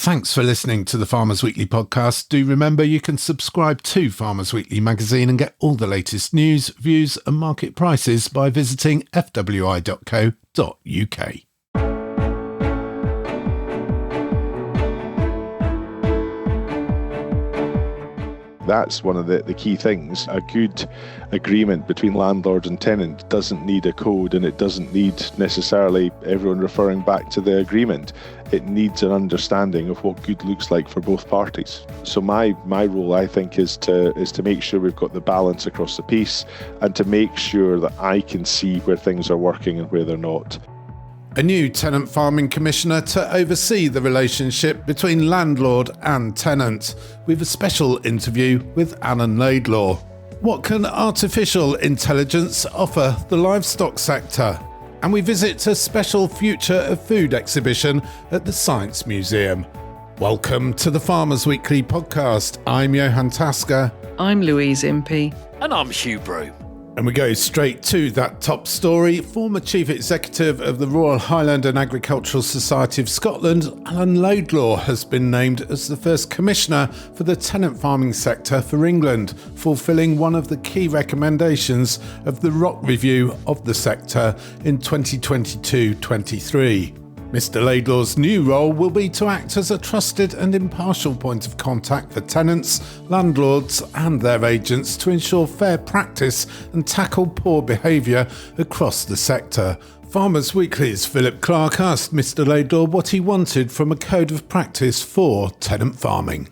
Thanks for listening to the Farmers Weekly podcast. Do remember you can subscribe to Farmers Weekly magazine and get all the latest news, views and market prices by visiting fwi.co.uk. That's one of the key things. A good agreement between landlord and tenant doesn't need a code, and it doesn't need necessarily everyone referring back to the agreement. It needs an understanding of what good looks like for both parties. So my role, I think, is to make sure we've got the balance across the piece and to make sure that I can see where things are working and where they're not. A new tenant farming commissioner to oversee the relationship between landlord and tenant. We have a special interview with Alan Laidlaw. What can artificial intelligence offer the livestock sector? And we visit a special Future of Food exhibition at the Science Museum. Welcome to the Farmers Weekly podcast. I'm Johann. I'm Louise Impey. And I'm Hugh. Broom. And we go straight to that top story. Former Chief Executive of the Royal Highland and Agricultural Society of Scotland, Alan Laidlaw, has been named as the first Commissioner for the tenant farming sector for England, fulfilling one of the key recommendations of the ROC review of the sector in 2022-23. Mr. Laidlaw's new role will be to act as a trusted and impartial point of contact for tenants, landlords and their agents to ensure fair practice and tackle poor behaviour across the sector. Farmers Weekly's Philip Clark asked Mr. Laidlaw what he wanted from a code of practice for tenant farming.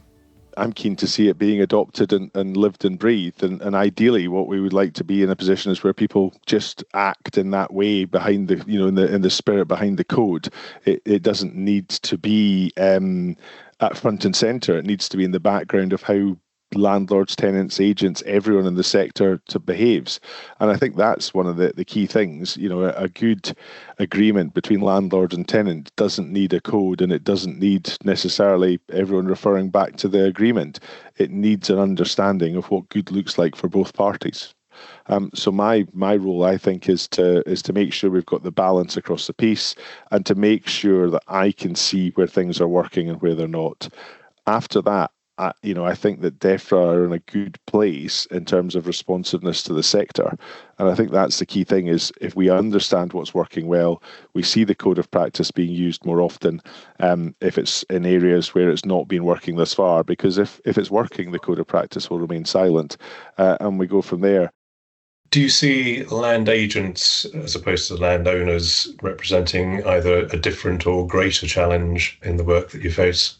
I'm keen to see it being adopted and lived and breathed. And ideally, what we would like to be in a position is where people just act in that way behind the, in the spirit behind the code. It doesn't need to be at front and centre. It needs to be in the background of how landlords, tenants, agents, everyone in the sector behaves. And I think that's one of the key things. A good agreement between landlord and tenant doesn't need a code, and it doesn't need necessarily everyone referring back to the agreement. It needs an understanding of what good looks like for both parties. So my role, I think, is to make sure we've got the balance across the piece and to make sure that I can see where things are working and where they're not. After that, I think that DEFRA are in a good place in terms of responsiveness to the sector. And I think that's the key thing, is if we understand what's working well, we see the code of practice being used more often, if it's in areas where it's not been working thus far, because if it's working, the code of practice will remain silent, and we go from there. Do you see land agents as opposed to landowners representing either a different or greater challenge in the work that you face?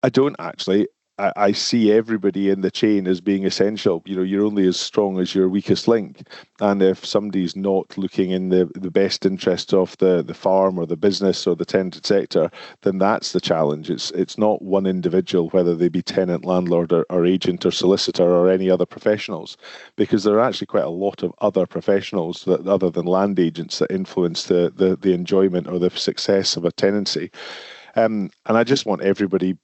I don't actually. I see everybody in the chain as being essential. You're only as strong as your weakest link. And if somebody's not looking in the best interest of the farm or the business or the tenanted sector, then that's the challenge. It's not one individual, whether they be tenant, landlord or agent or solicitor or any other professionals, because there are actually quite a lot of other professionals that, other than land agents, that influence the enjoyment or the success of a tenancy. And I just want everybody,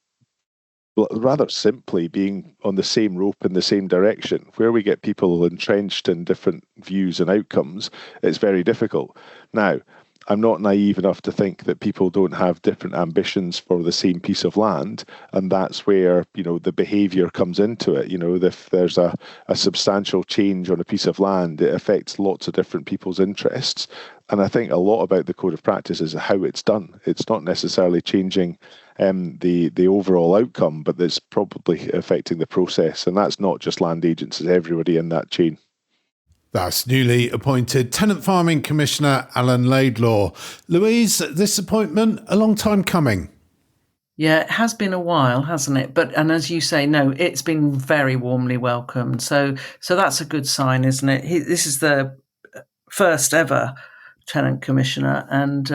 rather simply, being on the same rope in the same direction. Where we get people entrenched in different views and outcomes, it's very difficult. Now, I'm not naive enough to think that people don't have different ambitions for the same piece of land, and that's where the behaviour comes into it. If there's a substantial change on a piece of land, it affects lots of different people's interests. And I think a lot about the code of practice is how it's done. It's not necessarily changing the overall outcome, but it's probably affecting the process. And that's not just land agents, it's everybody in that chain. That's newly appointed Tenant Farming Commissioner Alan Laidlaw. Louise, this appointment, a long time coming. Yeah, it has been a while, hasn't it? And as you say, no, it's been very warmly welcomed. So that's a good sign, isn't it? This is the first ever tenant commissioner, and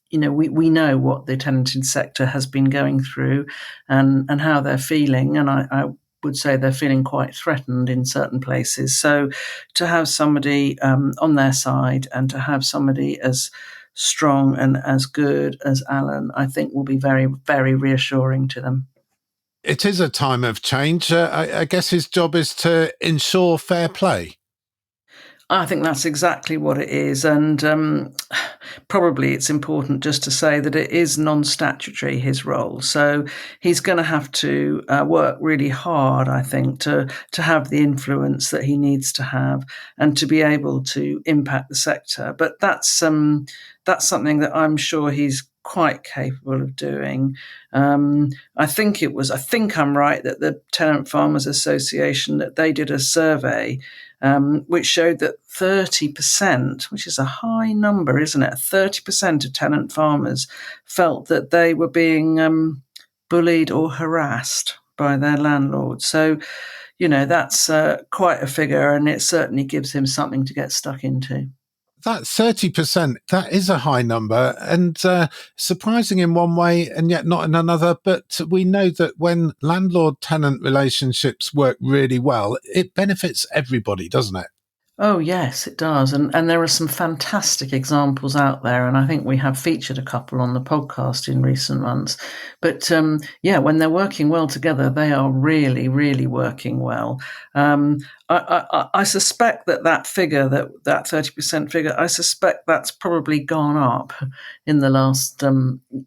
we know what the tenanted sector has been going through and how they're feeling, and I would say they're feeling quite threatened in certain places. So to have somebody on their side and to have somebody as strong and as good as Alan, I think will be very, very reassuring to them. It is a time of change. I guess his job is to ensure fair play. I think that's exactly what it is. And probably it's important just to say that it is non-statutory, his role. So he's going to have to work really hard, I think, to have the influence that he needs to have and to be able to impact the sector. But that's something that I'm sure he's quite capable of doing. I think I'm right that the Tenant Farmers Association, that they did a survey which showed that 30%, which is a high number, isn't it? 30% of tenant farmers felt that they were being bullied or harassed by their landlords. So, that's quite a figure, and it certainly gives him something to get stuck into. That 30%, that is a high number, and surprising in one way and yet not in another. But we know that when landlord-tenant relationships work really well, it benefits everybody, doesn't it? Oh, yes, it does. And there are some fantastic examples out there. And I think we have featured a couple on the podcast in recent months. But when they're working well together, they are really, really working well. I suspect that figure, that 30% figure, I suspect that's probably gone up in the last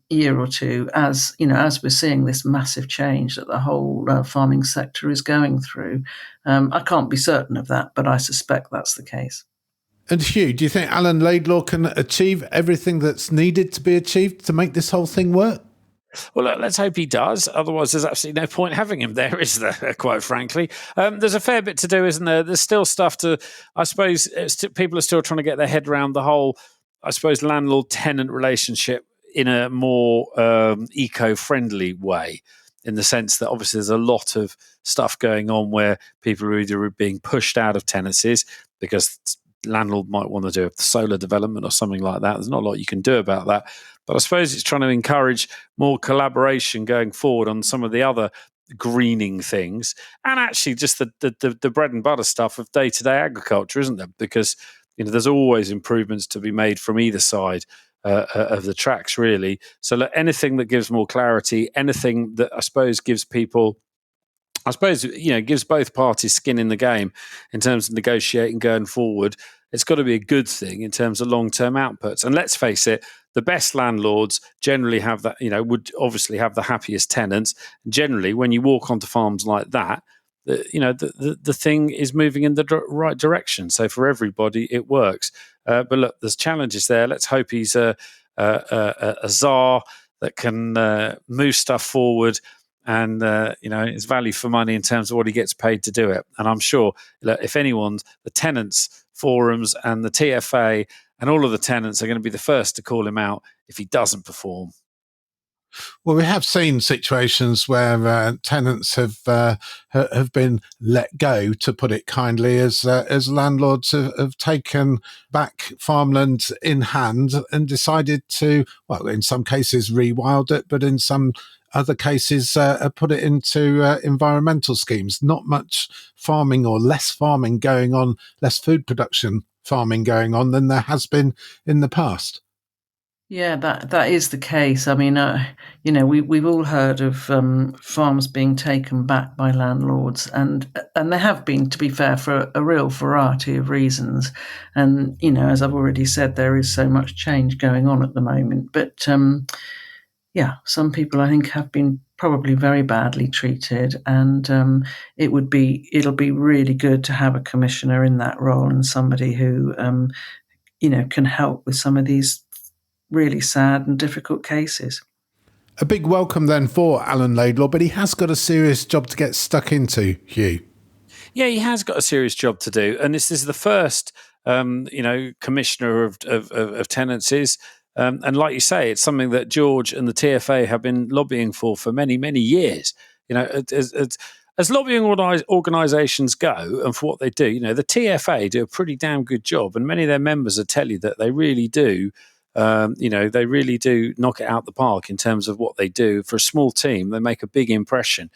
year or two, as we're seeing this massive change that the whole farming sector is going through. I can't be certain of that, but I suspect that's the case. And Hugh, do you think Alan Laidlaw can achieve everything that's needed to be achieved to make this whole thing work? Well, look, let's hope he does. Otherwise, there's absolutely no point having him there, is there, quite frankly? There's a fair bit to do, isn't there? There's still stuff to, I suppose, people are still trying to get their head around the whole, I suppose, landlord-tenant relationship in a more eco-friendly way, in the sense that obviously there's a lot of stuff going on where people are either being pushed out of tenancies because landlord might want to do a solar development or something like that. There's not a lot you can do about that. But I suppose it's trying to encourage more collaboration going forward on some of the other greening things, and actually just the bread and butter stuff of day-to-day agriculture, isn't there? Because there's always improvements to be made from either side of the tracks, really. So look, anything that gives more clarity, anything that I suppose gives people, gives both parties skin in the game in terms of negotiating going forward, it's got to be a good thing in terms of long-term outputs. And let's face it, the best landlords generally have that, would obviously have the happiest tenants. Generally, when you walk onto farms like that, the thing is moving in the right direction. So for everybody, it works. But look, there's challenges there. Let's hope he's a czar that can move stuff forward. And, it's value for money in terms of what he gets paid to do it. And I'm sure if anyone's, the tenants forums and the TFA and all of the tenants are going to be the first to call him out if he doesn't perform. Well, we have seen situations where tenants have been let go, to put it kindly, as landlords have taken back farmland in hand and decided to, well, in some cases rewild it, but in some other cases put it into environmental schemes. Not much farming, or less farming going on, less food production farming going on than there has been in the past. Yeah, that is the case. I mean, we've all heard of farms being taken back by landlords, and there have been, to be fair, for a real variety of reasons. And as I've already said, there is so much change going on at the moment. But some people, I think, have been probably very badly treated, and it'll be really good to have a commissioner in that role and somebody who can help with some of these really sad and difficult cases. A big welcome then for Alan Laidlaw, but he has got a serious job to get stuck into, Hugh. Yeah, he has got a serious job to do, and this is the first, commissioner of tenancies. And like you say, it's something that George and the TFA have been lobbying for many, many years. As lobbying organisations go, and for what they do, the TFA do a pretty damn good job, and many of their members will tell you that they really do. They really do knock it out the park in terms of what they do. For a small team, they make a big impression.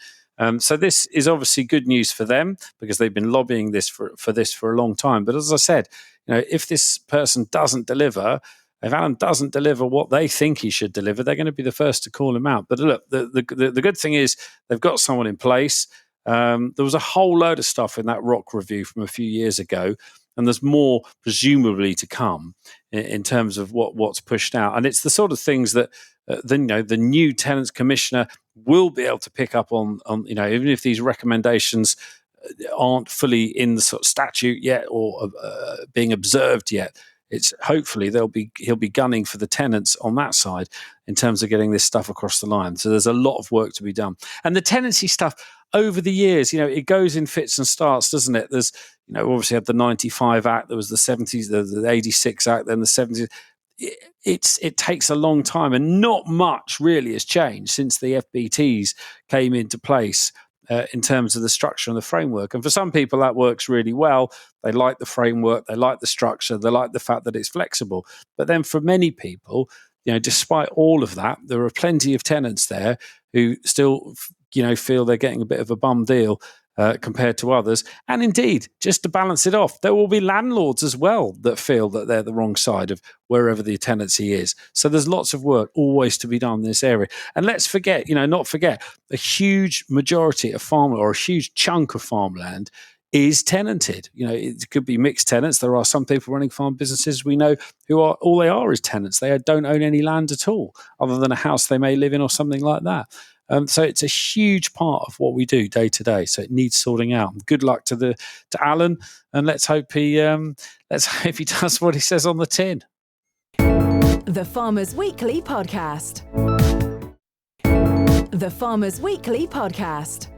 So this is obviously good news for them, because they've been lobbying this for a long time. But as I said, if this person doesn't deliver, if Alan doesn't deliver what they think he should deliver, they're going to be the first to call him out. But look, the good thing is they've got someone in place. There was a whole load of stuff in that ROC review from a few years ago and there's more presumably to come in terms of what's pushed out. And it's the sort of things that the new tenants commissioner will be able to pick up on, even if these recommendations aren't fully in the sort of statute yet or being observed yet. It's hopefully he'll be gunning for the tenants on that side in terms of getting this stuff across the line. So there's a lot of work to be done. And the tenancy stuff over the years, it goes in fits and starts, doesn't it? There's, obviously had the 95 Act, there was the 70s, the 86 Act, then the 70s. It takes a long time, and not much really has changed since the FBTs came into place in terms of the structure and the framework. And for some people, that works really well. They like the framework, they like the structure, they like the fact that it's flexible. But then for many people, despite all of that, there are plenty of tenants there who still, feel they're getting a bit of a bum deal compared to others. And indeed, just to balance it off, there will be landlords as well that feel that they're the wrong side of wherever the tenancy is. So there's lots of work always to be done in this area. And let's not forget, a huge majority of farmland, or a huge chunk of farmland, is tenanted. It could be mixed tenants. There are some people running farm businesses we know who are all they are is tenants. They don't own any land at all, other than a house they may live in or something like that. So it's a huge part of what we do day to day. So it needs sorting out. Good luck to Alan, and let's hope he does what he says on the tin. The Farmers Weekly Podcast. The Farmers Weekly Podcast.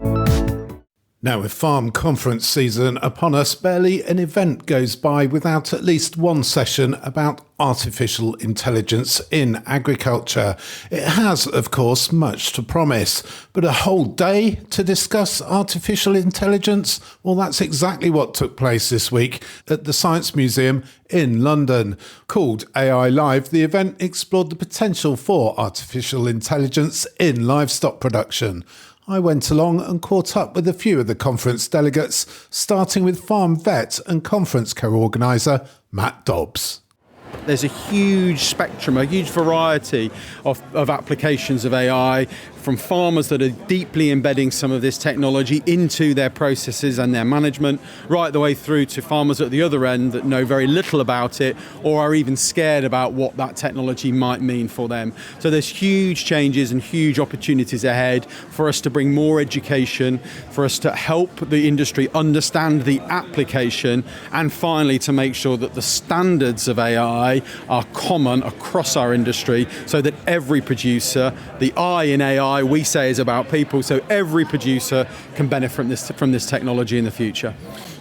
Now, with farm conference season upon us, barely an event goes by without at least one session about artificial intelligence in agriculture. It has, of course, much to promise, but a whole day to discuss artificial intelligence? Well, that's exactly what took place this week at the Science Museum in London. Called AI Live, the event explored the potential for artificial intelligence in livestock production. I went along and caught up with a few of the conference delegates, starting with farm vet and conference co-organiser Matt Dobbs. There's a huge spectrum, a huge variety of applications of AI, from farmers that are deeply embedding some of this technology into their processes and their management, right the way through to farmers at the other end that know very little about it or are even scared about what that technology might mean for them. So there's huge changes and huge opportunities ahead for us to bring more education, for us to help the industry understand the application, and finally to make sure that the standards of AI are common across our industry so that every producer, the I in AI we say is about people, so every producer can benefit from this technology in the future.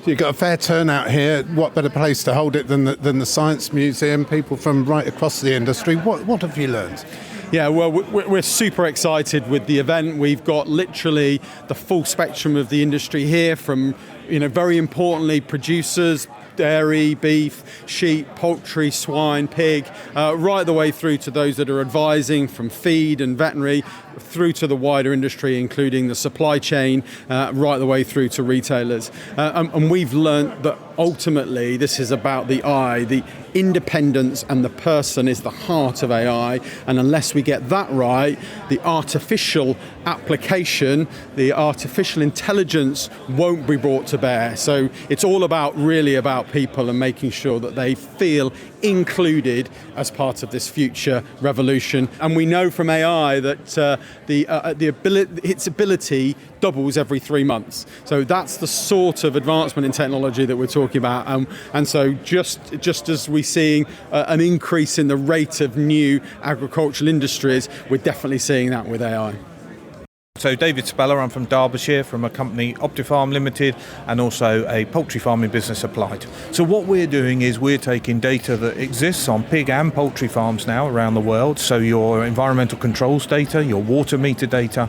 You've got a fair turnout here. What better place to hold it than the Science Museum? People from right across the industry. What have you learned? Yeah, well, we're super excited with the event. We've got literally the full spectrum of the industry here, from, very importantly, producers, dairy, beef, sheep, poultry, swine, pig, right the way through to those that are advising, from feed and veterinary through to the wider industry, including the supply chain, right the way through to retailers. And we've learnt that ultimately this is about the I, the independence, and the person is the heart of AI. And unless we get that right, the artificial application, the artificial intelligence won't be brought to bear. So it's all really about people and making sure that they feel included as part of this future revolution. And we know from AI that its ability doubles every 3 months. So that's the sort of advancement in technology that we're talking about. And so just as we're seeing an increase in the rate of new agricultural industries, we're definitely seeing that with AI. So David Speller, I'm from Derbyshire, from a company Optifarm Limited, and also a poultry farming business, Applied. So what we're doing is we're taking data that exists on pig and poultry farms now around the world, so your environmental controls data, your water meter data.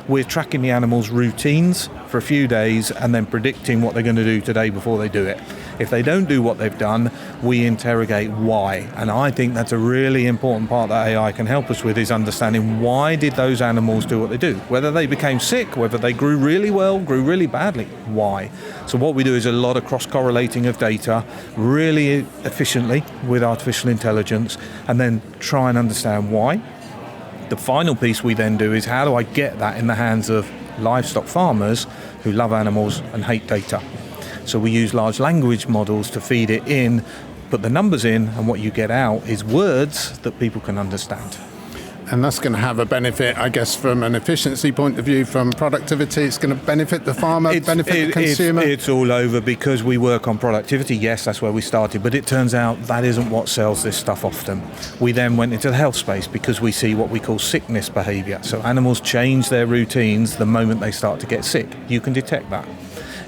We're tracking the animals' routines for a few days and then predicting what they're going to do today before they do it. If they don't do what they've done, we interrogate why. And I think that's a really important part that AI can help us with, is understanding why did those animals do what they do? Whether they became sick, whether they grew really well, grew really badly, why? So what we do is a lot of cross-correlating of data really efficiently with artificial intelligence, and then try and understand why. The final piece we then do is, how do I get that in the hands of livestock farmers who love animals and hate data? So we use large language models to feed it in, put the numbers in, and what you get out is words that people can understand. And that's going to have a benefit, I guess, from an efficiency point of view, from productivity. It's going to benefit the farmer, benefit the consumer. It's all over because we work on productivity. Yes, that's where we started. But it turns out that isn't what sells this stuff often. We then went into the health space because we see what we call sickness behaviour. So animals change their routines the moment they start to get sick. You can detect that.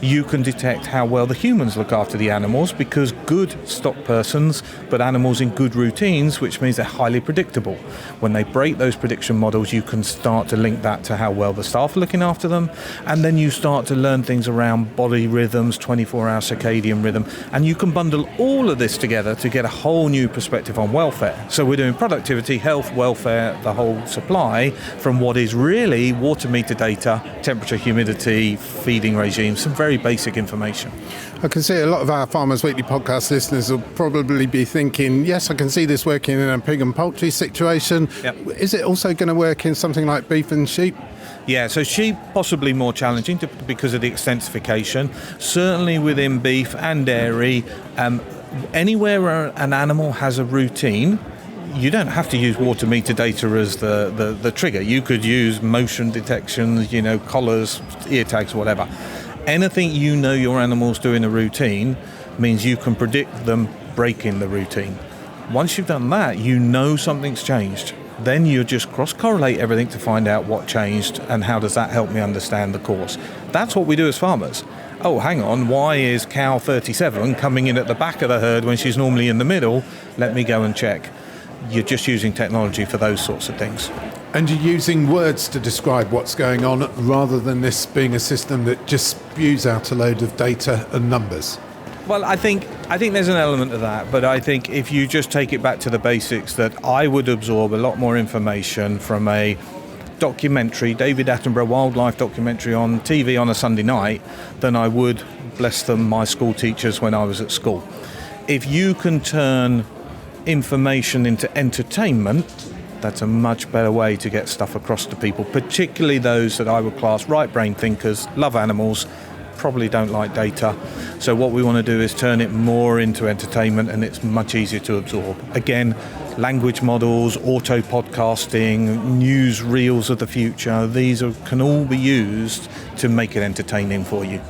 You can detect how well the humans look after the animals because good stock persons put animals in good routines, which means they're highly predictable. When they break those prediction models, you can start to link that to how well the staff are looking after them, and then you start to learn things around body rhythms, 24-hour circadian rhythm, and you can bundle all of this together to get a whole new perspective on welfare. So we're doing productivity, health, welfare, the whole supply from what is really water meter data, temperature, humidity, feeding regimes, some very basic information. I can see a lot of our Farmers Weekly podcast listeners will probably be thinking, yes, I can see this working in a pig and poultry situation. Yep. Is it also going to work in something like beef and sheep? Yeah, so sheep possibly more challenging because of the extensification. Certainly within beef and dairy, anywhere where an animal has a routine, you don't have to use water meter data as the trigger. You could use motion detections, collars, ear tags, whatever. Anything your animal's doing a routine means you can predict them breaking the routine. Once you've done that, something's changed. Then you just cross-correlate everything to find out what changed and how does that help me understand the cause. That's what we do as farmers. Oh, hang on, why is cow 37 coming in at the back of the herd when she's normally in the middle? Let me go and check. You're just using technology for those sorts of things. And you're using words to describe what's going on rather than this being a system that just spews out a load of data and numbers. Well, I think there's an element of that, but I think if you just take it back to the basics, that I would absorb a lot more information from a documentary, David Attenborough wildlife documentary on TV on a Sunday night, than I would, bless them, my school teachers when I was at school. If you can turn information into entertainment, that's a much better way to get stuff across to people, particularly those that I would class right brain thinkers, love animals, probably don't like data. So what we want to do is turn it more into entertainment, and it's much easier to absorb. Again, language models, auto podcasting, news reels of the future, these can all be used to make it entertaining for you.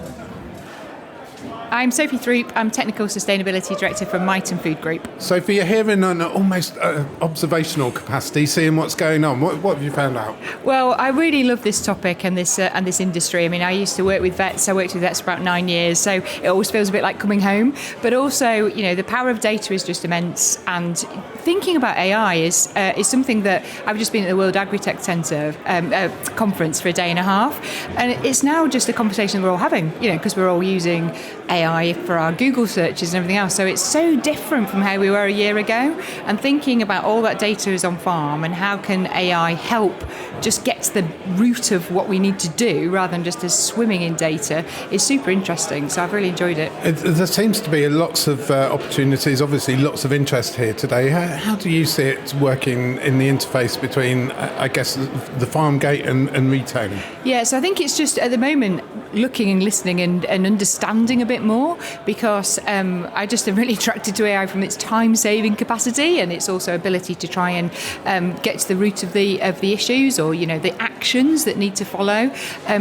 I'm Sophie Throop. I'm Technical Sustainability Director from Myton Food Group. Sophie, you're here in an almost observational capacity, seeing what's going on. What have you found out? Well, I really love this topic and this industry. I mean, I used to work with vets. I worked with vets for about 9 years, so it always feels a bit like coming home. But also, the power of data is just immense. And thinking about AI is something that I've just been at the World Agritech Centre conference for a day and a half, and it's now just a conversation we're all having. Because we're all using AI for our Google searches and everything else. So it's so different from how we were a year ago. And thinking about all that data is on farm and how can AI help just get to the root of what we need to do rather than just as swimming in data is super interesting. So I've really enjoyed it. There seems to be lots of opportunities, obviously lots of interest here today. How do you see it working in the interface between, I guess, the farm gate and retailing? Yeah, so I think it's just at the moment looking and listening and understanding a bit more, because I just am really attracted to AI from its time-saving capacity and its also ability to try and get to the root of the issues or the actions that need to follow.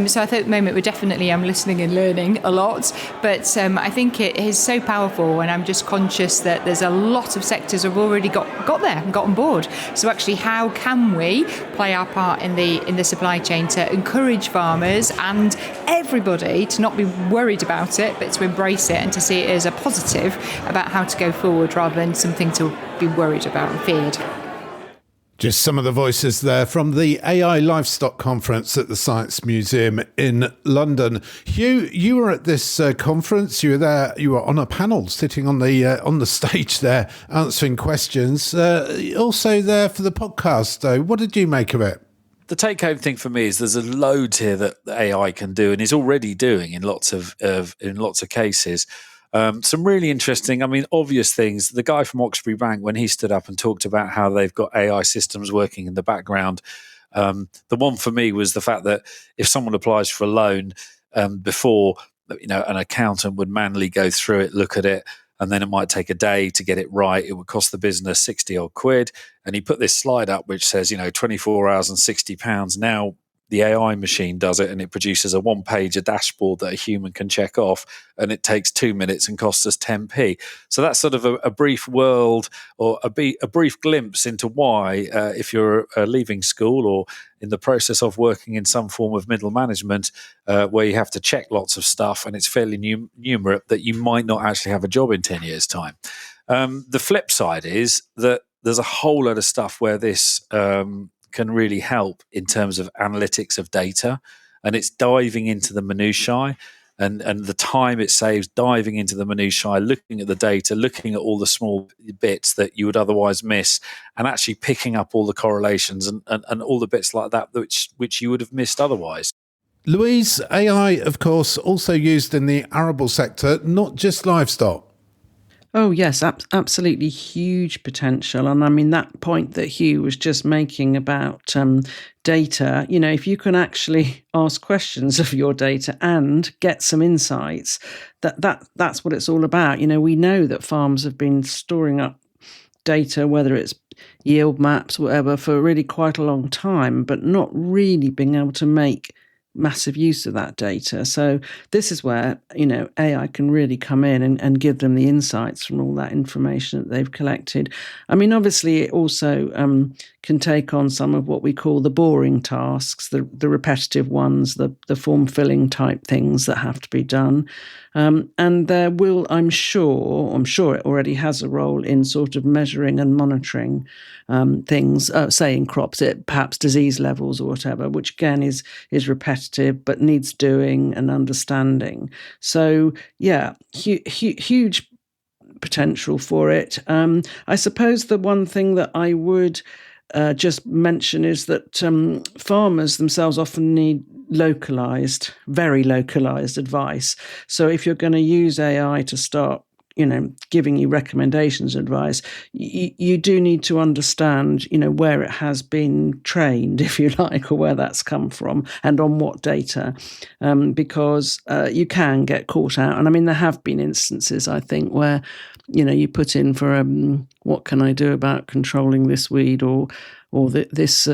So I think at the moment I'm listening and learning a lot, but I think it is so powerful, and I'm just conscious that there's a lot of sectors have already got there and got on board. So actually, how can we play our part in the supply chain to encourage farmers and everybody to not be worried about it, but to embrace it and to see it as a positive about how to go forward rather than something to be worried about and feared. Just some of the voices there from the AI Livestock Conference at the Science Museum in London. Hugh, you were at this conference. You were there. You were on a panel, sitting on the stage there, answering questions. Also there for the podcast, though. What did you make of it? The take-home thing for me is there's a load here that AI can do, and is already doing in lots of cases. Some really interesting, obvious things. The guy from Oxbury Bank, when he stood up and talked about how they've got AI systems working in the background, the one for me was the fact that if someone applies for a loan before, an accountant would manually go through it, look at it, and then it might take a day to get it right. It would cost the business 60 odd quid. And he put this slide up which says, 24 hours and £60. Now the AI machine does it, and it produces a one-pager dashboard that a human can check off, and it takes 2 minutes and costs us 10p. So that's sort of a brief world, or a brief glimpse into why, if you're leaving school or in the process of working in some form of middle management, where you have to check lots of stuff and it's fairly numerate, that you might not actually have a job in 10 years' time. The flip side is that there's a whole lot of stuff where this can really help in terms of analytics of data, and it's diving into the minutiae and the time it saves diving into the minutiae, looking at the data, looking at all the small bits that you would otherwise miss, and actually picking up all the correlations and all the bits like that which you would have missed otherwise. Louise, AI, of course, also used in the arable sector, not just livestock. Oh, yes, absolutely huge potential. And I mean, that point that Hugh was just making about data, if you can actually ask questions of your data and get some insights, that's what it's all about. We know that farms have been storing up data, whether it's yield maps, whatever, for really quite a long time, but not really being able to make massive use of that data. So this is where, AI can really come in and give them the insights from all that information that they've collected. I mean, obviously, it also can take on some of what we call the boring tasks, the repetitive ones, the form-filling type things that have to be done. And there will, I'm sure it already has a role in sort of measuring and monitoring things, say in crops, perhaps disease levels or whatever, which again is repetitive but needs doing and understanding. So yeah, huge potential for it. I suppose the one thing that I would just mention is that farmers themselves often need very localized advice. So if you're going to use AI to start giving you recommendations and advice, you do need to understand, where it has been trained, if you like, or where that's come from and on what data, because you can get caught out. And I mean, there have been instances, I think, where, you put in for what can I do about controlling this weed or this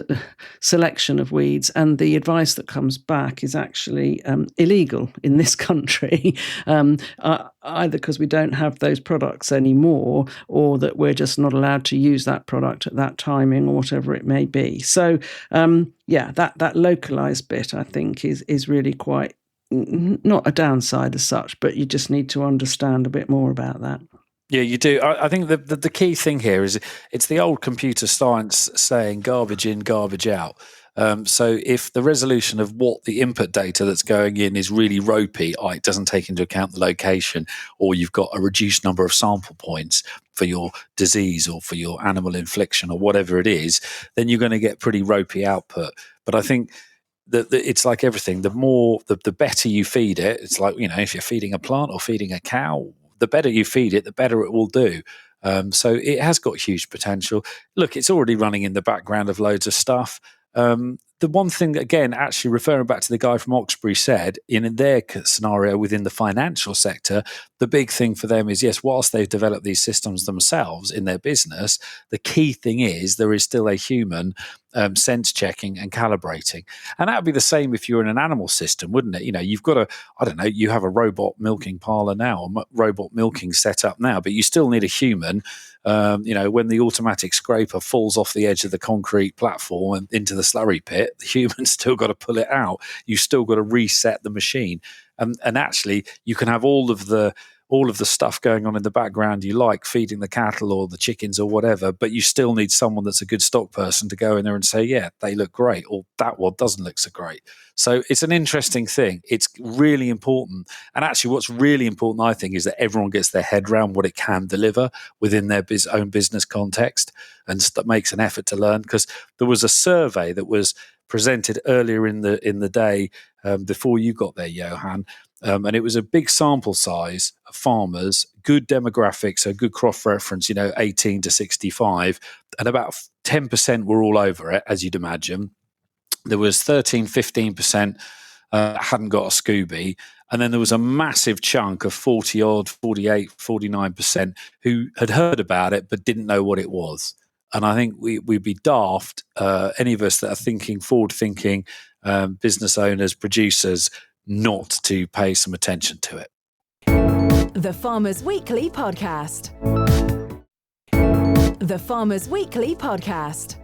selection of weeds, and the advice that comes back is actually illegal in this country, either because we don't have those products anymore, or that we're just not allowed to use that product at that timing, or whatever it may be. So, that localized bit, I think, is really quite not a downside as such, but you just need to understand a bit more about that. Yeah, you do. I think the key thing here is it's the old computer science saying garbage in, garbage out. So if the resolution of what the input data that's going in is really ropey, it doesn't take into account the location, or you've got a reduced number of sample points for your disease or for your animal infliction or whatever it is, then you're going to get pretty ropey output. But I think that it's like everything. The better you feed it, it's like, if you're feeding a plant or feeding a cow, the better you feed it, the better it will do. So it has got huge potential. Look, it's already running in the background of loads of stuff. The one thing, again, actually referring back to the guy from Oxbury said, in their scenario within the financial sector, the big thing for them is, yes, whilst they've developed these systems themselves in their business, the key thing is there is still a human sense checking and calibrating. And that would be the same if you're in an animal system, wouldn't it? You've got you have a robot milking parlor now, a robot milking setup now, but you still need a human. When the automatic scraper falls off the edge of the concrete platform and into the slurry pit, the human's still got to pull it out. You've still got to reset the machine. And actually, you can have all of the stuff going on in the background you like, feeding the cattle or the chickens or whatever, but you still need someone that's a good stock person to go in there and say, yeah, they look great, or that one doesn't look so great. So it's an interesting thing. It's really important. And actually what's really important, I think, is that everyone gets their head around what it can deliver within their own business context and makes an effort to learn. Because there was a survey that was presented earlier in the day before you got there, Johann, and it was a big sample size of farmers, good demographics, so good cross-reference, 18 to 65, and about 10% were all over it, as you'd imagine. There was 13, 15% hadn't got a Scooby, And then there was a massive chunk of 40 odd, 48, 49% who had heard about it but didn't know what it was. And I think we'd be daft, any of us that are forward-thinking business owners, producers, not to pay some attention to it. The Farmers Weekly Podcast. The Farmers Weekly Podcast.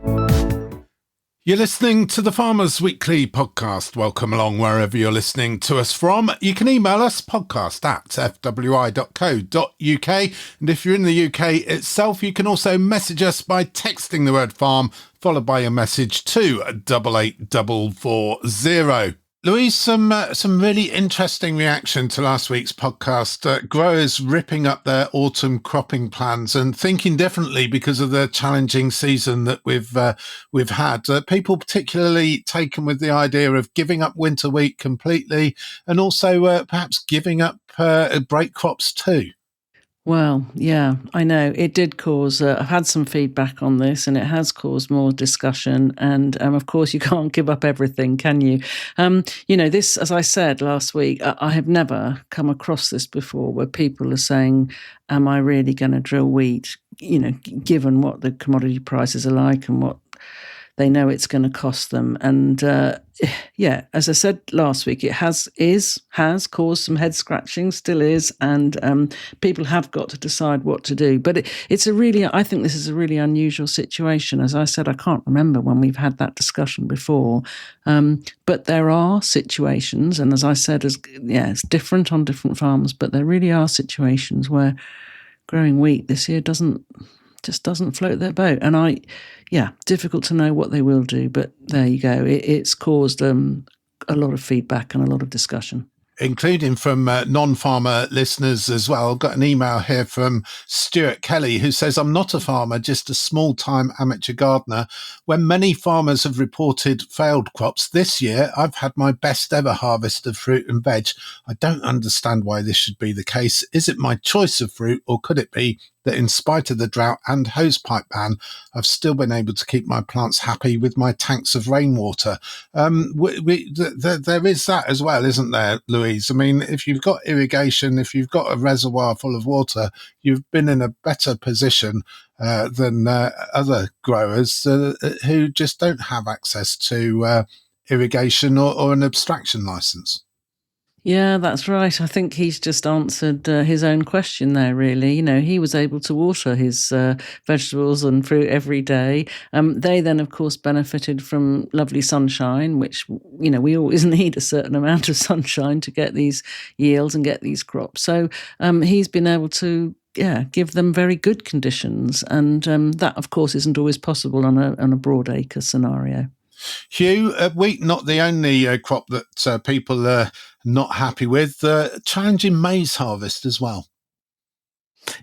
You're listening to the Farmers Weekly Podcast. Welcome along wherever you're listening to us from. You can email us podcast@fwi.co.uk. And if you're in the UK itself, you can also message us by texting the word farm, followed by a message to 88440. Louise, some really interesting reaction to last week's podcast. Growers ripping up their autumn cropping plans and thinking differently because of the challenging season that we've had. People particularly taken with the idea of giving up winter wheat completely, and also perhaps giving up break crops too. Well, yeah, I know. It did cause, I've had some feedback on this, and it has caused more discussion. And of course, you can't give up everything, can you? This, as I said last week, I have never come across this before, where people are saying, am I really going to drill wheat, given what the commodity prices are like and what they know it's going to cost them. And as I said last week, it has caused some head scratching, still is, and people have got to decide what to do. But I think this is a really unusual situation. As I said, I can't remember when we've had that discussion before. But there are situations, and as I said, it's different on different farms, but there really are situations where growing wheat this year doesn't float their boat. And difficult to know what they will do, but there you go. It's caused a lot of feedback and a lot of discussion, including from non-farmer listeners as well. I've got an email here from Stuart Kelly, who says, I'm not a farmer, just a small-time amateur gardener. When many farmers have reported failed crops this year, I've had my best ever harvest of fruit and veg. I don't understand why this should be the case. Is it my choice of fruit, or could it be that in spite of the drought and hosepipe ban, I've still been able to keep my plants happy with my tanks of rainwater? There is that as well, isn't there, Louise? I mean, if you've got irrigation, if you've got a reservoir full of water, you've been in a better position than other growers who just don't have access to irrigation or an abstraction licence. Yeah, that's right. I think he's just answered his own question there, really. He was able to water his vegetables and fruit every day. They then, of course, benefited from lovely sunshine, which, we always need a certain amount of sunshine to get these yields and get these crops. So he's been able to give them very good conditions. And that, of course, isn't always possible on a broad acre scenario. Hugh, wheat not the only crop that people are not happy with. Challenging maize harvest as well.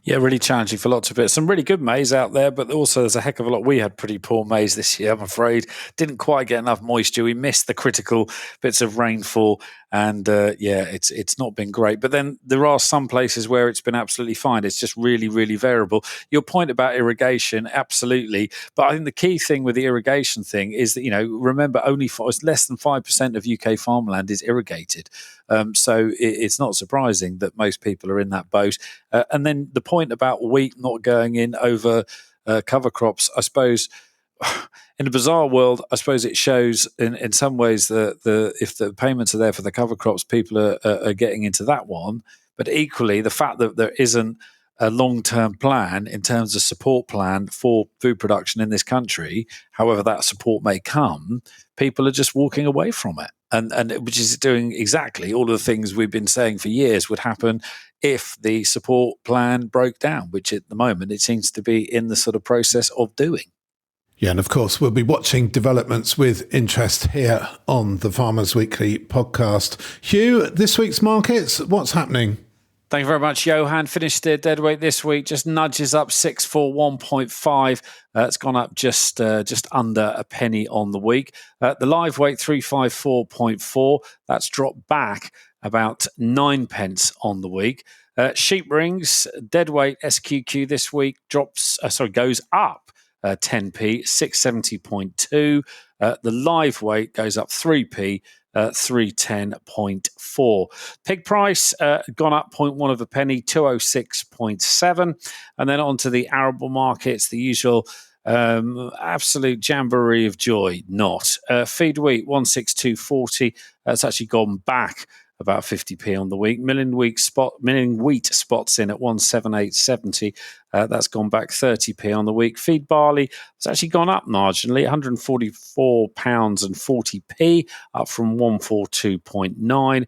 Yeah, really challenging for lots of it. Some really good maize out there, but also there's a heck of a lot. We had pretty poor maize this year, I'm afraid. Didn't quite get enough moisture. We missed the critical bits of rainfall, and it's not been great. But then there are some places where it's been absolutely fine. It's just really, really variable. Your point about irrigation, absolutely. But I think the key thing with the irrigation thing is that, remember, it's less than 5% of UK farmland is irrigated. So it's not surprising that most people are in that boat. And then the point about wheat not going in over cover crops, I suppose, in a bizarre world, I suppose it shows in some ways that if the payments are there for the cover crops, people are getting into that one. But equally, the fact that there isn't a long-term plan in terms of support plan for food production in this country, however that support may come, people are just walking away from it. And which is doing exactly all of the things we've been saying for years would happen if the support plan broke down, which at the moment it seems to be in the sort of process of doing. Yeah, and of course, we'll be watching developments with interest here on the Farmers Weekly podcast. Hugh, this week's markets, what's happening? Thank you very much, Johann. Finished the deadweight this week, just nudges up 641.5. It's gone up just under a penny on the week. The live weight 354.4. That's dropped back about 9 pence on the week. Sheep rings deadweight SQQ this week goes up 10p, 670.2. The live weight goes up 3p, 310.4. Pig price gone up 0.1 of a penny, 206.7. And then onto the arable markets, the usual absolute jamboree of joy. Not feed wheat 162.40. It's actually gone back about 50p on the week. Milling wheat spots in at 178.70. That's gone back 30p on the week. Feed barley has actually gone up marginally, £144.40, up from 142.9.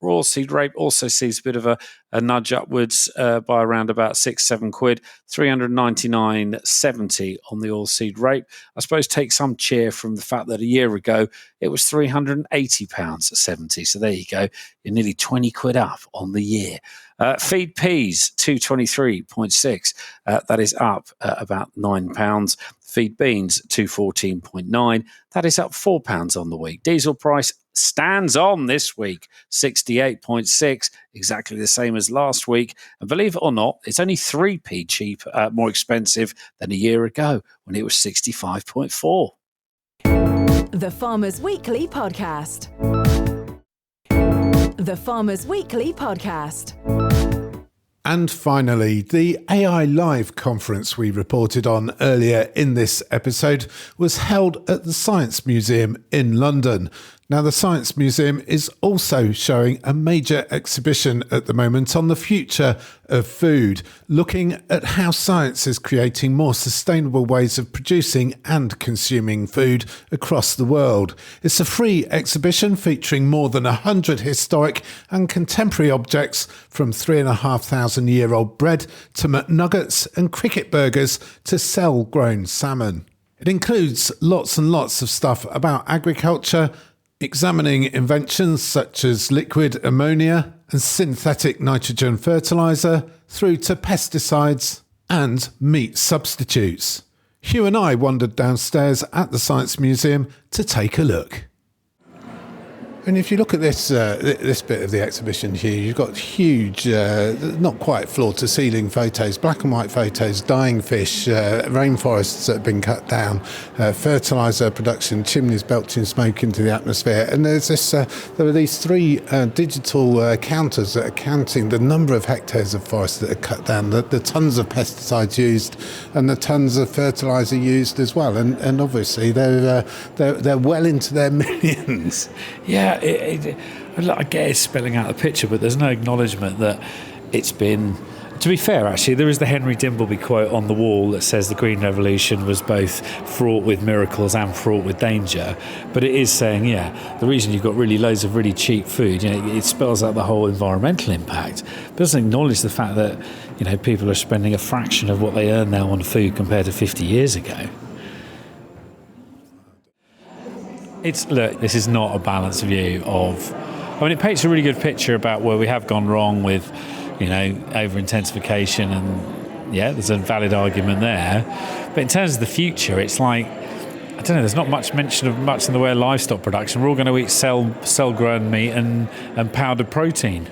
Oilseed rape also sees a bit of a nudge upwards by around about £6-7, 399.70 on the oilseed rape. I suppose take some cheer from the fact that a year ago it was £380.70. So there you go, you're nearly £20 up on the year. Feed peas 223.6. That is up about £9. Feed beans 214.9. That is up £4 on the week. Diesel price stands on this week, 68.6, exactly the same as last week. And believe it or not, it's only 3p more expensive than a year ago when it was 65.4. The Farmers Weekly Podcast. The Farmers Weekly Podcast. And finally, the AI Live conference we reported on earlier in this episode was held at the Science Museum in London. Now, the Science Museum is also showing a major exhibition at the moment on the future of food, looking at how science is creating more sustainable ways of producing and consuming food across the world. It's a free exhibition featuring more than 100 historic and contemporary objects, from 3,500-year-old bread to McNuggets and cricket burgers to cell-grown salmon. It includes lots and lots of stuff about agriculture, examining inventions such as liquid ammonia and synthetic nitrogen fertiliser, through to pesticides and meat substitutes. Hugh and I wandered downstairs at the Science Museum to take a look. And if you look at this bit of the exhibition here, you've got huge, not quite floor-to-ceiling photos, black and white photos, dying fish, rainforests that have been cut down, fertiliser production, chimneys belching smoke into the atmosphere. And there's there are these three digital counters that are counting the number of hectares of forest that are cut down, the tonnes of pesticides used, and the tonnes of fertiliser used as well. And obviously they're well into their millions. Yeah. I get it's spelling out the picture, but there's no acknowledgement that it's been... To be fair, actually, there is the Henry Dimbleby quote on the wall that says the Green Revolution was both fraught with miracles and fraught with danger. But it is saying, the reason you've got really loads of really cheap food, it spells out the whole environmental impact. It doesn't acknowledge the fact that, people are spending a fraction of what they earn now on food compared to 50 years ago. This is not a balanced view of... it paints a really good picture about where we have gone wrong with, over-intensification, and, there's a valid argument there. But in terms of the future, it's like, I don't know, there's not much mention of much in the way of livestock production. We're all going to eat cell-grown meat and powdered protein.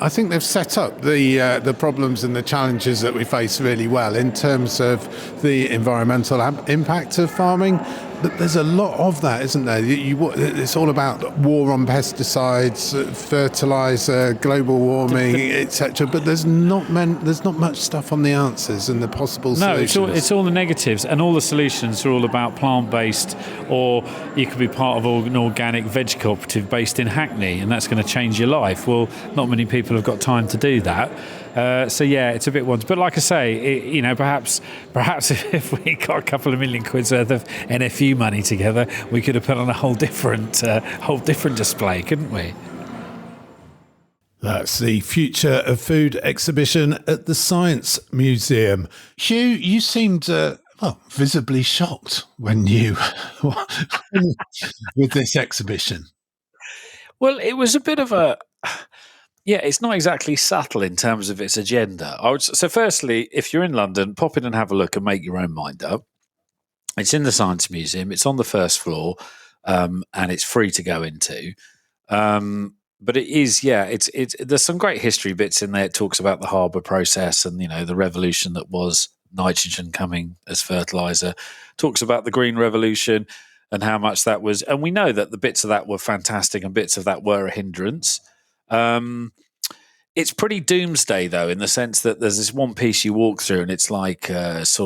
I think they've set up the problems and the challenges that we face really well in terms of the environmental impact of farming. But there's a lot of that, isn't there? It's all about war on pesticides, fertiliser, global warming, etc. But there's not much stuff on the answers and the possible solutions. No, it's all the negatives, and all the solutions are all about plant-based, or you could be part of an organic veg cooperative based in Hackney, and that's going to change your life. Well, not many people have got time to do that. It's a bit ones. But like I say, perhaps if we got a couple of million quid's worth of NFU money together, we could have put on a whole different display, couldn't we? That's the Future of Food exhibition at the Science Museum. Hugh, you seemed visibly shocked when you with this exhibition. Well, it was a bit of a... Yeah, it's not exactly subtle in terms of its agenda. So firstly, if you're in London, pop in and have a look and make your own mind up. It's in the Science Museum. It's on the first floor, and it's free to go into. But it is, there's some great history bits in there. It talks about the harbour process and, the revolution that was nitrogen coming as fertilizer, talks about the Green Revolution and how much that was. And we know that the bits of that were fantastic and bits of that were a hindrance. It's pretty doomsday, though, in the sense that there's this one piece you walk through and it's like X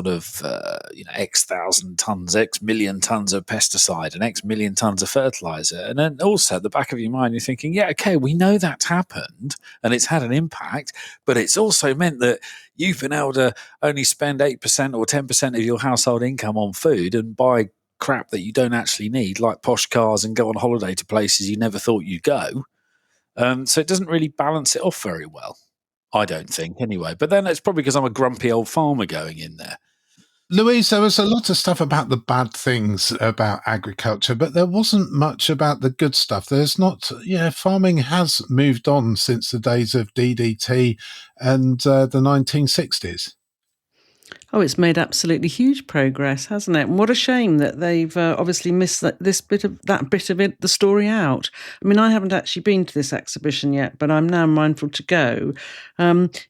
thousand tons, X million tons of pesticide and X million tons of fertilizer. And then also at the back of your mind, you're thinking, yeah, okay, we know that's happened and it's had an impact, but it's also meant that you've been able to only spend 8% or 10% of your household income on food and buy crap that you don't actually need, like posh cars, and go on holiday to places you never thought you'd go. So it doesn't really balance it off very well, I don't think, anyway. But then it's probably because I'm a grumpy old farmer going in there. Louise, there was a lot of stuff about the bad things about agriculture, but there wasn't much about the good stuff. There's not, farming has moved on since the days of DDT and the 1960s. Oh, it's made absolutely huge progress, hasn't it? And what a shame that they've obviously missed that bit of it, the story out. I mean, I haven't actually been to this exhibition yet, but I'm now mindful to go.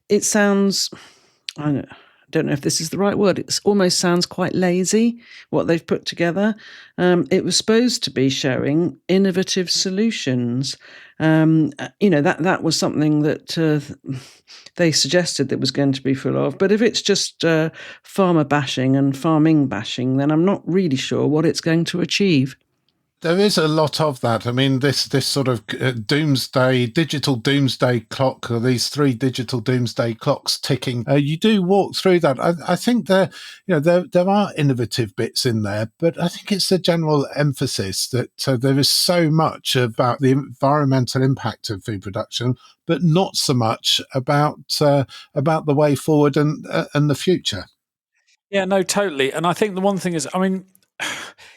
It sounds, I don't know if this is the right word. It almost sounds quite lazy, what they've put together. It was supposed to be showing innovative solutions. That was something that they suggested that was going to be full of. But if it's just farmer bashing and farming bashing, then I'm not really sure what it's going to achieve. There is a lot of that. I mean, this sort of digital doomsday clock, or these 3 digital doomsday clocks ticking. You do walk through that. I think there are innovative bits in there, but I think it's the general emphasis that there is so much about the environmental impact of food production, but not so much about the way forward and the future. Yeah, no, totally. And I think the one thing is, I mean,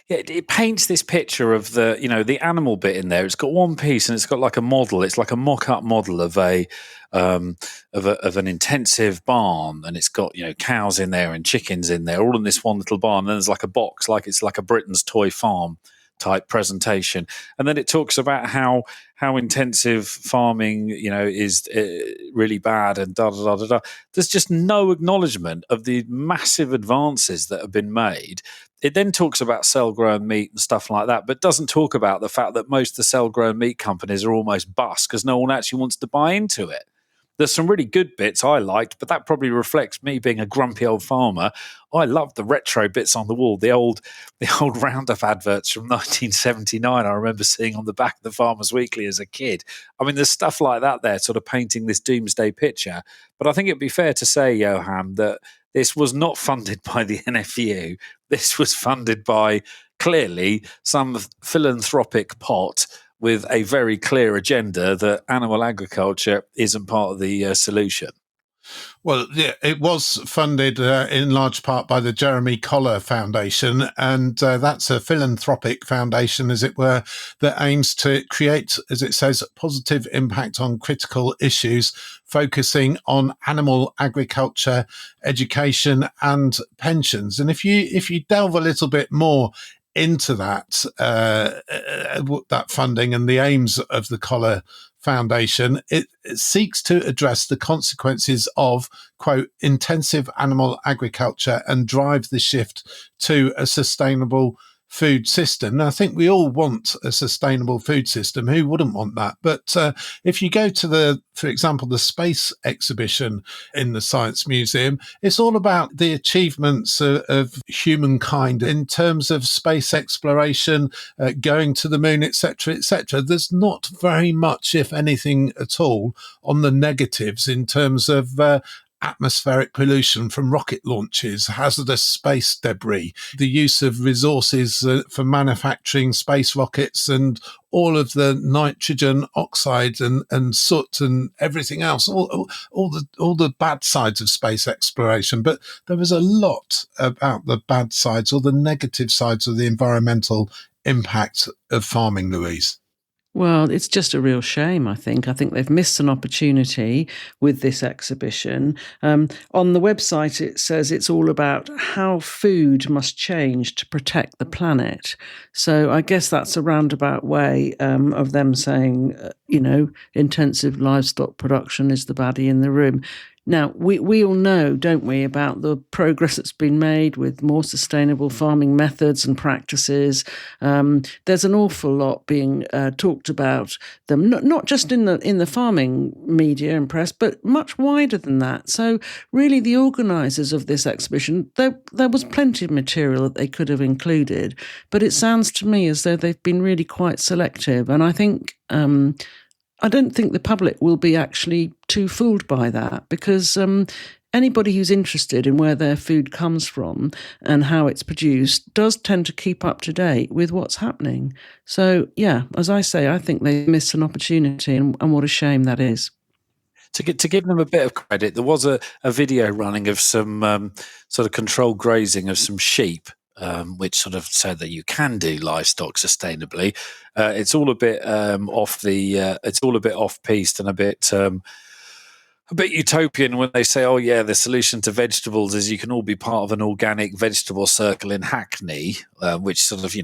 it paints this picture of the animal bit in there. It's got one piece and it's got like a model. It's like a mock-up model of an intensive barn, and it's got cows in there and chickens in there, all in this one little barn. And then there's like a box, like it's like a Britain's toy farm type presentation. And then it talks about how intensive farming, is really bad and da da da da da. There's just no acknowledgement of the massive advances that have been made. It then talks about cell-grown meat and stuff like that, but doesn't talk about the fact that most of the cell-grown meat companies are almost bust because no one actually wants to buy into it. There's some really good bits I liked, but that probably reflects me being a grumpy old farmer. I loved the retro bits on the wall, the old Roundup adverts from 1979 I remember seeing on the back of the Farmers Weekly as a kid. I mean, there's stuff like that there sort of painting this doomsday picture. But I think it'd be fair to say, Johann, that this was not funded by the NFU. This was funded by, clearly, some philanthropic pot with a very clear agenda that animal agriculture isn't part of the solution. Well, yeah, it was funded in large part by the Jeremy Collar Foundation, and that's a philanthropic foundation, as it were, that aims to create, as it says, positive impact on critical issues, focusing on animal agriculture, education, and pensions. And if you delve a little bit more into that funding and the aims of the Collar Foundation, it seeks to address the consequences of, quote, intensive animal agriculture and drive the shift to a sustainable food system. Now, I think we all want a sustainable food system. Who wouldn't want that? But if you go to for example, the space exhibition in the Science Museum, it's all about the achievements of humankind in terms of space exploration, going to the moon, etc., etc. There's not very much, if anything at all, on the negatives in terms of atmospheric pollution from rocket launches, hazardous space debris, the use of resources for manufacturing space rockets, and all of the nitrogen oxide and soot and everything else, all the bad sides of space exploration. But there was a lot about the bad sides or the negative sides of the environmental impact of farming, Louise. Well, it's just a real shame, I think. I think they've missed an opportunity with this exhibition. On the website, it says it's all about how food must change to protect the planet. So I guess that's a roundabout way of them saying, intensive livestock production is the baddie in the room. Now, we all know, don't we, about the progress that's been made with more sustainable farming methods and practices. There's an awful lot being talked about them, not just in the farming media and press, but much wider than that. So really the organisers of this exhibition, there was plenty of material that they could have included, but it sounds to me as though they've been really quite selective. And I think... I don't think the public will be actually too fooled by that, because anybody who's interested in where their food comes from and how it's produced does tend to keep up to date with what's happening. So, yeah, as I say, I think they missed an opportunity, and what a shame that is. To give them a bit of credit, there was a video running of some sort of controlled grazing of some sheep, which sort of said that you can do livestock sustainably. It's all a bit it's all a bit off-piste and a bit utopian when they say, oh yeah, the solution to vegetables is you can all be part of an organic vegetable circle in Hackney, which sort of,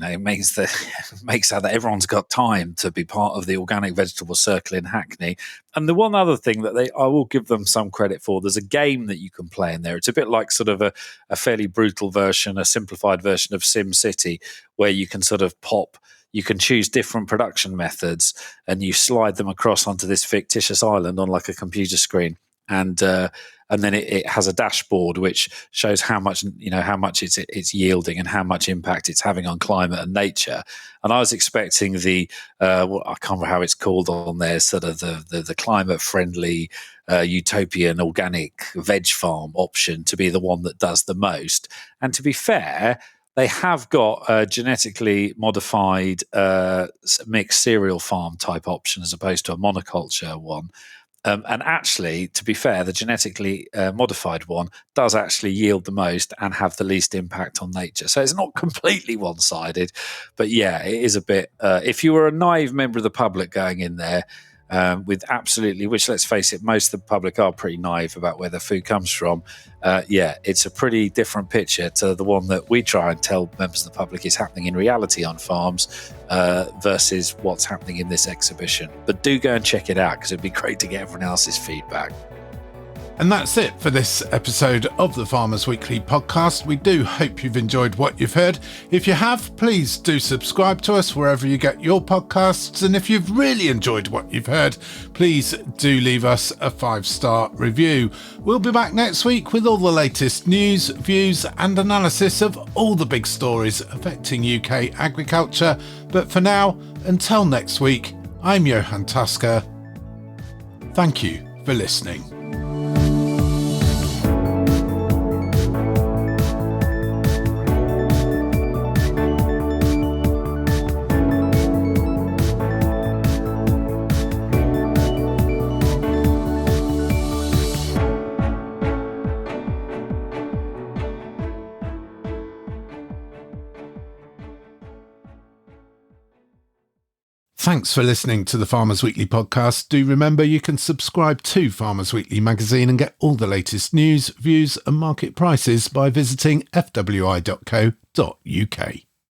makes out that everyone's got time to be part of the organic vegetable circle in Hackney. And the one other thing that I will give them some credit for, there's a game that you can play in there. It's a bit like sort of a fairly brutal version, a simplified version of SimCity, where you can sort of you can choose different production methods and you slide them across onto this fictitious island on like a computer screen. And then it has a dashboard which shows how much it's yielding and how much impact it's having on climate and nature. And I was expecting I can't remember how it's called on there, sort of the climate friendly utopian organic veg farm option to be the one that does the most. And to be fair, they have got a genetically modified mixed cereal farm type option as opposed to a monoculture one. And actually, to be fair, the genetically modified one does actually yield the most and have the least impact on nature. So it's not completely one-sided, but yeah, it is a bit... if you were a naive member of the public going in there, with absolutely, which let's face it, most of the public are pretty naive about where their food comes from. It's a pretty different picture to the one that we try and tell members of the public is happening in reality on farms versus what's happening in this exhibition. But do go and check it out, because it'd be great to get everyone else's feedback. And that's it for this episode of the Farmers Weekly podcast. We do hope you've enjoyed what you've heard. If you have, please do subscribe to us wherever you get your podcasts. And if you've really enjoyed what you've heard, please do leave us a 5-star review. We'll be back next week with all the latest news, views and analysis of all the big stories affecting UK agriculture. But for now, until next week, I'm Johann Tusker. Thank you for listening. Thanks for listening to the Farmers Weekly podcast. Do remember you can subscribe to Farmers Weekly magazine and get all the latest news, views and market prices by visiting fwi.co.uk.